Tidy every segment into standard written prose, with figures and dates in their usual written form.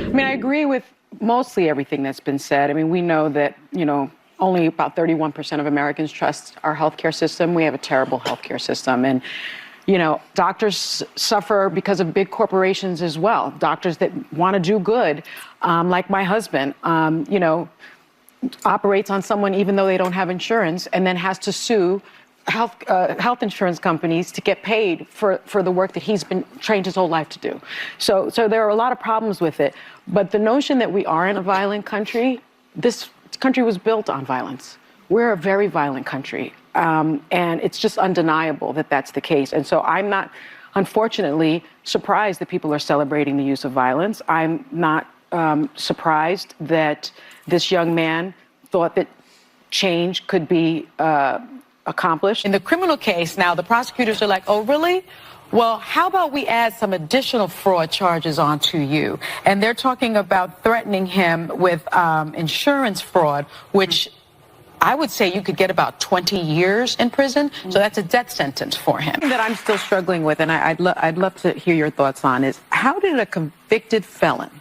I mean, I agree with mostly everything that's been said. I mean, we know that, only about 31% of Americans trust our healthcare system. We have a terrible healthcare system. And, doctors suffer because of big corporations as well. Doctors that want to do good, like my husband, operates on someone even though they don't have insurance and then has to sue health insurance companies to get paid for the work that he's been trained his whole life to do. So there are a lot of problems with it. But the notion that we are in a violent country, this country was built on violence. We're a very violent country. And it's just undeniable that that's the case. And so I'm not, unfortunately, surprised that people are celebrating the use of violence. I'm not surprised that this young man thought that change could be accomplished. In the criminal case now, the prosecutors are like, oh, really? Well, how about we add some additional fraud charges onto you? And they're talking about threatening him with insurance fraud, which I would say you could get about 20 years in prison. So that's a death sentence for him. That I'm still struggling with, and I'd love to hear your thoughts on, is how did a convicted felon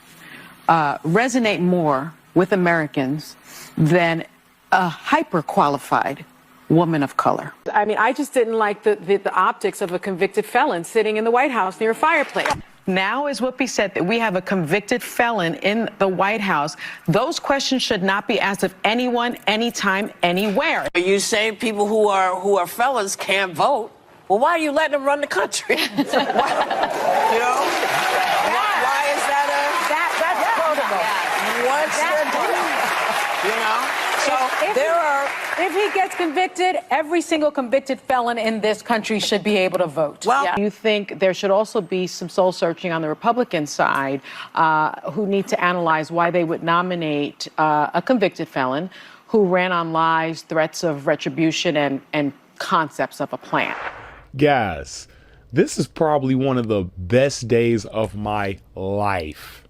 resonate more with Americans than a hyper-qualified woman of color? I mean, I just didn't like the optics of a convicted felon sitting in the White House near a fireplace. Now, as Whoopi said, that we have a convicted felon in the White House. Those questions should not be asked of anyone, anytime, anywhere. Are you saying people who are felons can't vote? Well, why are you letting them run the country? Why is that That's protocol. What's the deal? So if he gets convicted, every single convicted felon in this country should be able to vote. Well, You think there should also be some soul searching on the Republican side who need to analyze why they would nominate a convicted felon who ran on lies, threats of retribution, and concepts of a plan. Guys, this is probably one of the best days of my life.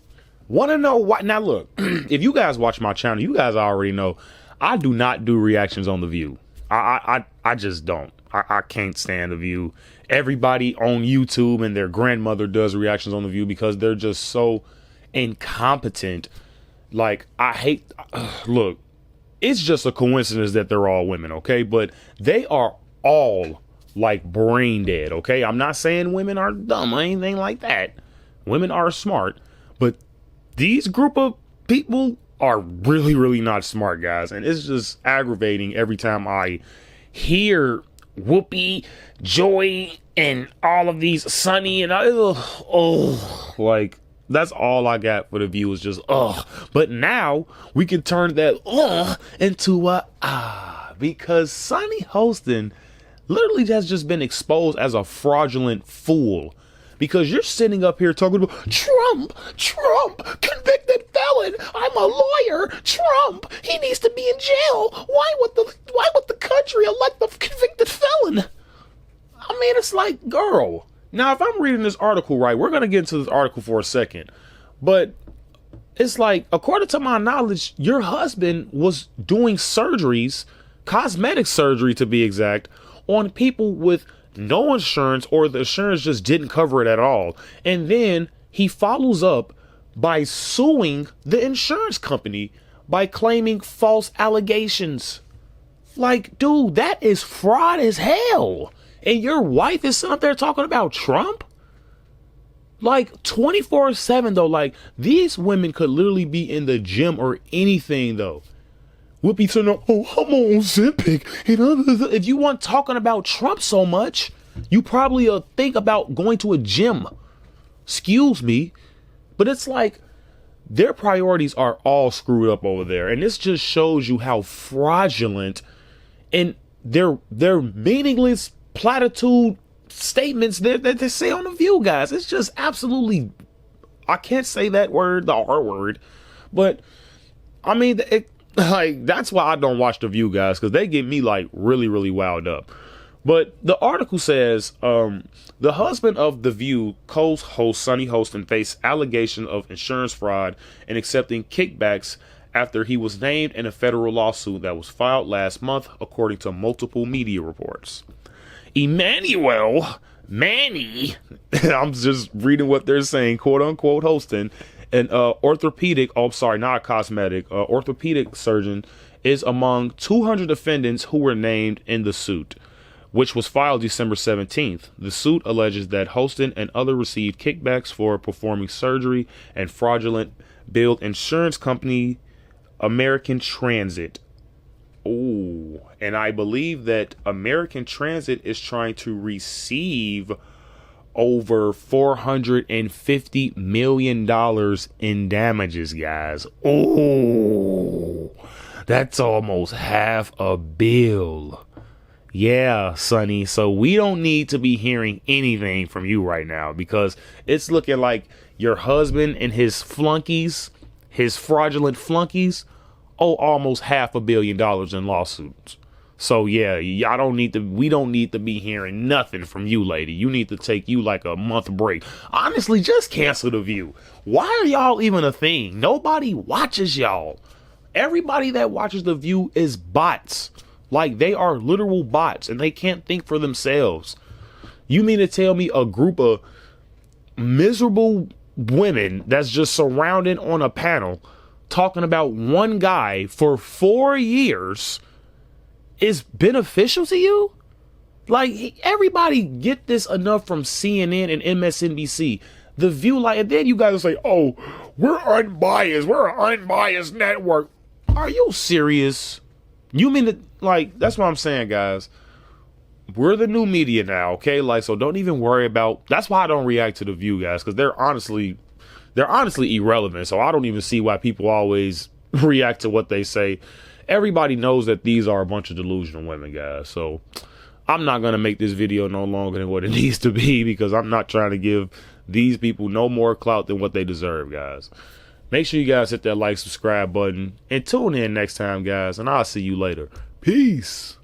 Want to know why? Now, look, if you guys watch my channel, you guys already know I do not do reactions on The View. I just don't. I can't stand The View. Everybody on YouTube and their grandmother does reactions on The View because they're just so incompetent. Like, I hate, look, it's just a coincidence that they're all women, okay? But they are all like brain dead, okay? I'm not saying women are dumb or anything like that. Women are smart, but these group of people are really, really not smart, guys. And it's just aggravating every time I hear Whoopi, Joy, and all of these Sunny and like that's all I got for The View is just But now we can turn that into a because Sunny Hostin literally has just been exposed as a fraudulent fool. Because you're sitting up here talking about Trump, convicted felon. I'm a lawyer. Trump, he needs to be in jail. Why would the country elect a convicted felon? I mean, it's like, girl. Now, if I'm reading this article right, we're gonna get into this article for a second, but it's like, according to my knowledge, your husband was doing surgeries, cosmetic surgery to be exact, on people with no insurance, or the insurance just didn't cover it at all. And then he follows up by suing the insurance company by claiming false allegations. Like, dude, that is fraud as hell. And your wife is sitting up there talking about Trump? Like 24/7 though, like these women could literally be in the gym or anything though. Whoopi said, "Oh, I'm on Ozempic." If you weren't talking about Trump so much, you probably think about going to a gym. Excuse me. But it's like their priorities are all screwed up over there. And this just shows you how fraudulent and their meaningless platitude statements that they say on The View, guys. It's just absolutely, I can't say that word, the R word. But I mean, like, that's why I don't watch The View, guys, because they get me like really, really wound up. But the article says the husband of The View co-host Sunny Hostin faced allegation of insurance fraud and accepting kickbacks after he was named in a federal lawsuit that was filed last month, according to multiple media reports. Manny, I'm just reading what they're saying, quote unquote, Hostin, An orthopedic, oh, sorry, not a cosmetic, orthopedic surgeon is among 200 defendants who were named in the suit, which was filed December 17th. The suit alleges that Hostin and others received kickbacks for performing surgery and fraudulent billed insurance company American Transit. Oh, and I believe that American Transit is trying to receive over $450 million in damages, guys. Oh, that's almost $500 million. Yeah, Sonny. So we don't need to be hearing anything from you right now, because it's looking like your husband and his flunkies, his fraudulent flunkies, owe almost $500 million in lawsuits. So yeah, I don't need to. We don't need to be hearing nothing from you, lady. You need to take you like a month break. Honestly, just cancel The View. Why are y'all even a thing? Nobody watches y'all. Everybody that watches The View is bots. Like, they are literal bots, and they can't think for themselves. You mean to tell me a group of miserable women that's just surrounded on a panel talking about one guy for 4 years is beneficial to you? Like, everybody get this enough from CNN and MSNBC. The View, like, and then you guys say, oh, we're unbiased. We're an unbiased network. Are you serious? You mean to, like, that's what I'm saying, guys. We're the new media now, okay? Like, so don't even worry about, that's why I don't react to The View, guys, because they're honestly irrelevant. So I don't even see why people always react to what they say. Everybody knows that these are a bunch of delusional women, guys. So I'm not going to make this video no longer than what it needs to be, because I'm not trying to give these people no more clout than what they deserve, guys. Make sure you guys hit that like, subscribe button, and tune in next time, guys, and I'll see you later. Peace.